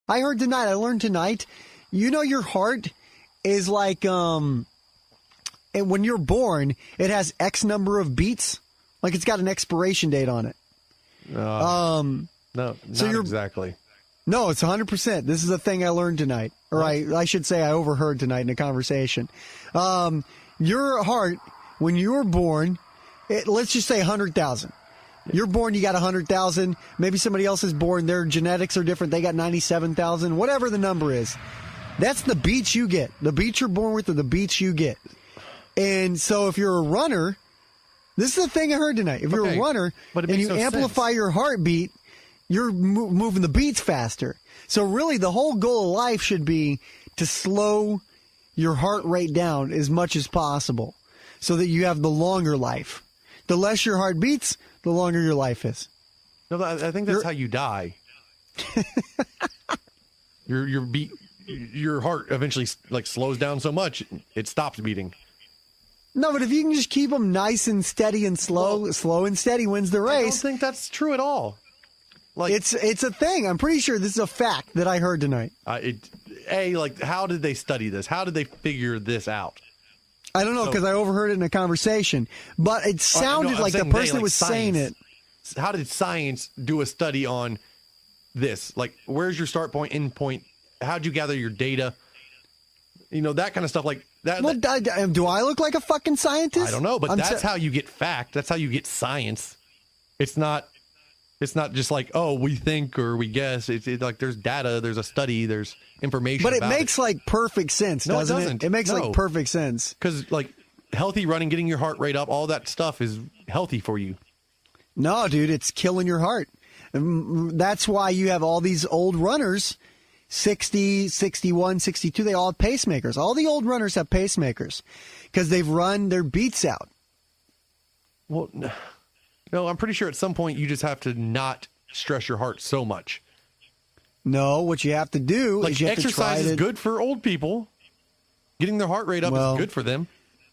I learned tonight, your heart is like, and when you're born, it has X number of beats. Like it's got an expiration date on it. No, not exactly. No, it's 100%. This is a thing I learned tonight. Or I should say I overheard tonight in a conversation. Your heart, when you were born, let's just say 100,000. You're born, you got 100,000. Maybe somebody else is born, their genetics are different. They got 97,000, whatever the number is. That's the beats you get. The beats you're born with are the beats you get. And so if you're a runner, this is the thing I heard tonight. If you're a runner and you amplify your heartbeat, you're moving the beats faster. So really the whole goal of life should be to slow your heart rate down as much as possible so that you have the longer life. The less your heart beats, the longer your life is. No, I think that's how you die. Your heart eventually slows down so much it stops beating. No, but if you can just keep them nice and steady and slow and steady wins the race. I don't think that's true at all. It's a thing. I'm pretty sure this is a fact that I heard tonight. How did they study this? How did they figure this out? I don't know because I overheard it in a conversation, but it sounded like the person that was saying it. How did science do a study on this? Like, where's your start point, end point? How'd you gather your data? That kind of stuff like that. Well, do I look like a fucking scientist? I don't know, but that's how you get fact. That's how you get science. It's not just like, oh, we think or we guess. It's like there's data, there's a study, there's information. But it makes perfect sense, doesn't it? It makes perfect sense. Because healthy running, getting your heart rate up, all that stuff is healthy for you. No, dude, it's killing your heart. That's why you have all these old runners, 60, 61, 62, they all have pacemakers. All the old runners have pacemakers because they've run their beats out. Well, no, I'm pretty sure at some point you just have to not stress your heart so much. No, what you have to do is you have exercise to try is good for old people. Getting their heart rate up is good for them.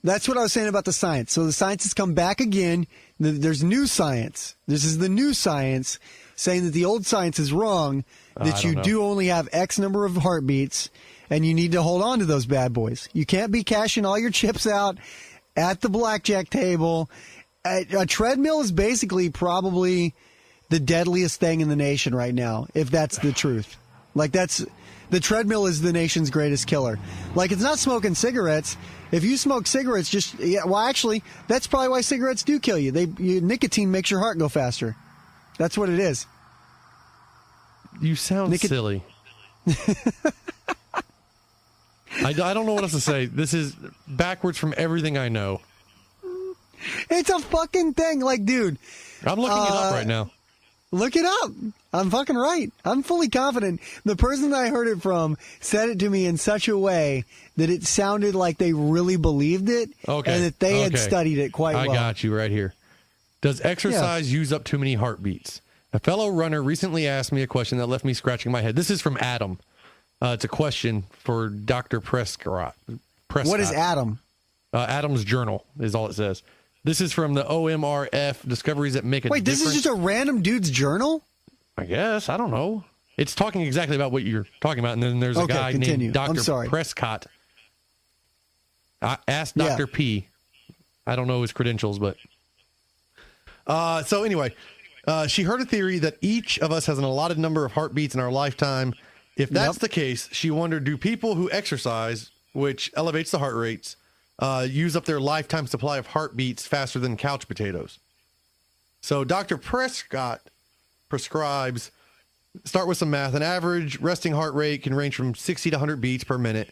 That's what I was saying about the science. So the science has come back again. There's new science. This is the new science saying that the old science is wrong, that you do only have X number of heartbeats, and you need to hold on to those bad boys. You can't be cashing all your chips out at the blackjack table. A treadmill is basically probably the deadliest thing in the nation right now, if that's the truth. The treadmill is the nation's greatest killer. It's not smoking cigarettes. If you smoke cigarettes, actually, that's probably why cigarettes do kill you. Nicotine makes your heart go faster. That's what it is. You sound silly. I don't know what else to say. This is backwards from everything I know. It's a fucking thing. Dude. I'm looking it up right now. Look it up. I'm fucking right. I'm fully confident. The person that I heard it from said it to me in such a way that it sounded like they really believed it and that they had studied it quite well. I got you right here. Does exercise use up too many heartbeats? A fellow runner recently asked me a question that left me scratching my head. This is from Adam. It's a question for Dr. Prescott. What is Adam? Adam's Journal is all it says. This is from the OMRF, Discoveries That Make a Difference. Wait, this is just a random dude's journal? I guess. I don't know. It's talking exactly about what you're talking about. And then there's a guy named Dr. Prescott. Ask Dr. P. I don't know his credentials, but... So anyway, she heard a theory that each of us has an allotted number of heartbeats in our lifetime. If that's the case, she wondered, do people who exercise, which elevates the heart rates, use up their lifetime supply of heartbeats faster than couch potatoes? So Dr. Prescott prescribes, start with some math. An average resting heart rate can range from 60 to 100 beats per minute.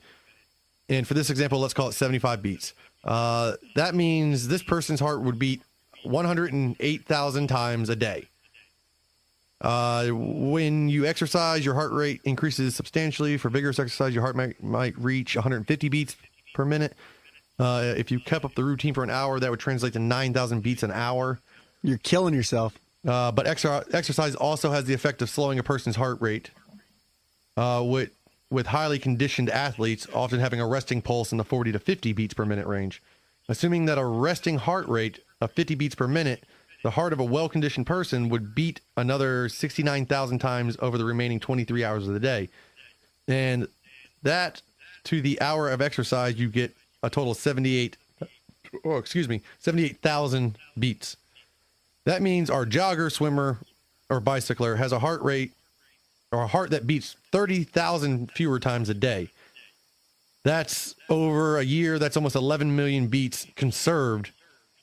And for this example, let's call it 75 beats. That means this person's heart would beat 108,000 times a day. When you exercise, your heart rate increases substantially. For vigorous exercise, your heart might reach 150 beats per minute. If you kept up the routine for an hour, that would translate to 9,000 beats an hour. You're killing yourself. But exercise also has the effect of slowing a person's heart rate, with highly conditioned athletes often having a resting pulse in the 40 to 50 beats per minute range. Assuming that a resting heart rate of 50 beats per minute, the heart of a well-conditioned person would beat another 69,000 times over the remaining 23 hours of the day. And that to the hour of exercise, you get a total of 78,000 beats. That means our jogger, swimmer, or bicycler has a heart rate or a heart that beats 30,000 fewer times a day. That's over a year. That's almost 11 million beats conserved.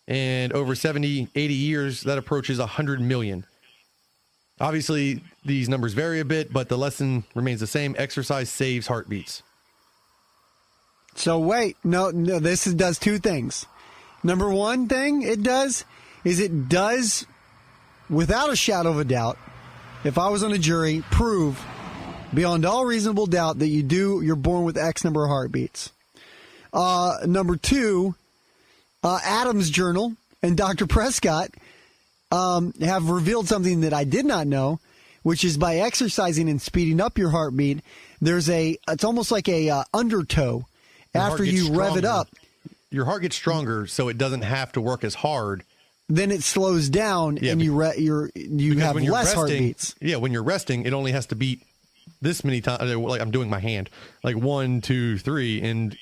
And over 70, 80 years, that approaches 100 million. Obviously, these numbers vary a bit, but the lesson remains the same. Exercise saves heartbeats. So wait, no, this does two things. Number one thing it does, without a shadow of a doubt, if I was on a jury, prove beyond all reasonable doubt that you're born with X number of heartbeats. Number two, Adam's Journal and Dr. Prescott have revealed something that I did not know, which is by exercising and speeding up your heartbeat, it's almost like a undertow after you rev it up. Your heart gets stronger, so it doesn't have to work as hard. Then it slows down, and you have less heartbeats. Yeah, when you're resting, it only has to beat this many times. Like I'm doing my hand, like 1, 2, 3, and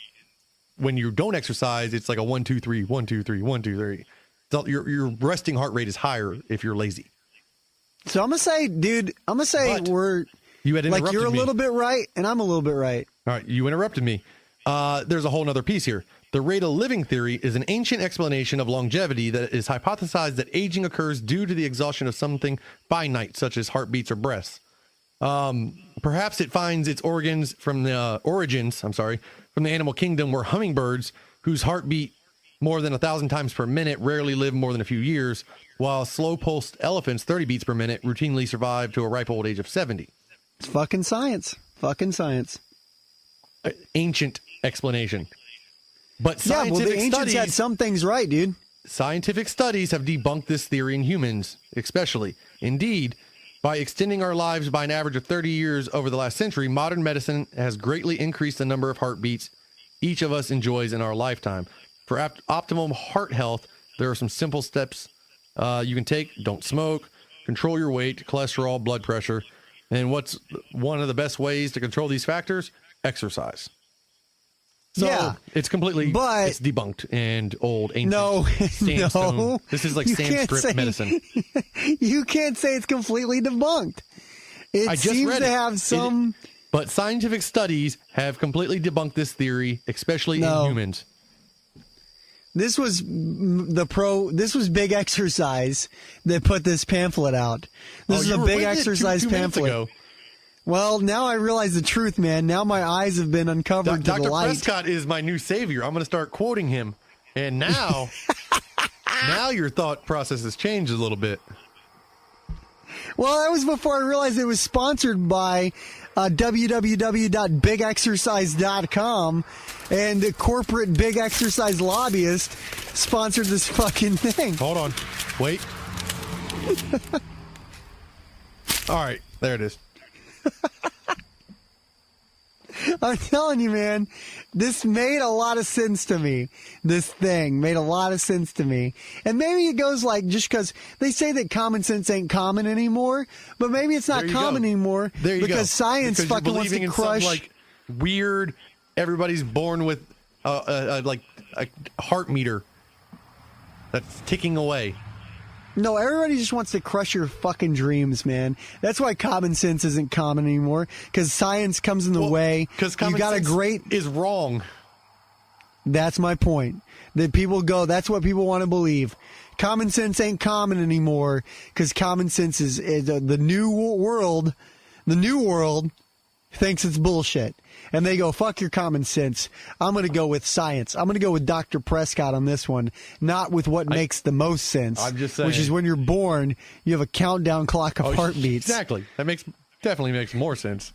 when you don't exercise, it's like a 1, 2, 3, 1, 2, 3, 1, 2, 3. So your resting heart rate is higher if you're lazy. So I'm gonna say, dude, you had interrupted you're a me. little bit right, and I'm a little bit right. All right, you interrupted me. There's a whole other piece here. The rate of living theory is an ancient explanation of longevity that is hypothesized that aging occurs due to the exhaustion of something finite, such as heartbeats or breaths. Perhaps it finds its origins from the animal kingdom, where hummingbirds, whose heart beat more than 1,000 times per minute, rarely live more than a few years, while slow-pulsed elephants, 30 beats per minute, routinely survive to a ripe old age of 70. It's fucking science. Fucking science. Ancient explanation. But the ancients had some things right, dude. Scientific studies have debunked this theory in humans, especially. Indeed, by extending our lives by an average of 30 years over the last century, modern medicine has greatly increased the number of heartbeats each of us enjoys in our lifetime. For optimum heart health, there are some simple steps you can take. Don't smoke, control your weight, cholesterol, blood pressure. And what's one of the best ways to control these factors? Exercise. So it's it's debunked and old, ancient sandstone. No, this is like Sanskrit medicine. You can't say it's completely debunked. It seems to have some... But scientific studies have completely debunked this theory, especially in humans. This was Big Exercise that put this pamphlet out. This is a Big Exercise pamphlet. Ago. Well, now I realize the truth, man. Now my eyes have been uncovered to the light. Dr. Prescott is my new savior. I'm going to start quoting him. And now, now your thought process has changed a little bit. Well, that was before I realized it was sponsored by www.bigexercise.com, and the corporate Big Exercise lobbyist sponsored this fucking thing. Hold on. Wait. All right. There it is. I'm telling you, man, this made a lot of sense to me. This thing made a lot of sense to me. And maybe it goes like, just because they say that common sense ain't common anymore, but maybe it's not common anymore because science fucking wants to crush. Some, like, weird, everybody's born with a heart meter that's ticking away. No, everybody just wants to crush your fucking dreams, man. That's why common sense isn't common anymore, because science comes in the way. Because common sense is wrong. That's my point. That people go, that's what people want to believe. Common sense ain't common anymore, because common sense is the new world. The new world thinks it's bullshit. And they go, fuck your common sense. I'm going to go with science. I'm going to go with Dr. Prescott on this one, not with what makes the most sense. I'm just saying. Which is when you're born, you have a countdown clock of heartbeats. Exactly. That definitely makes more sense.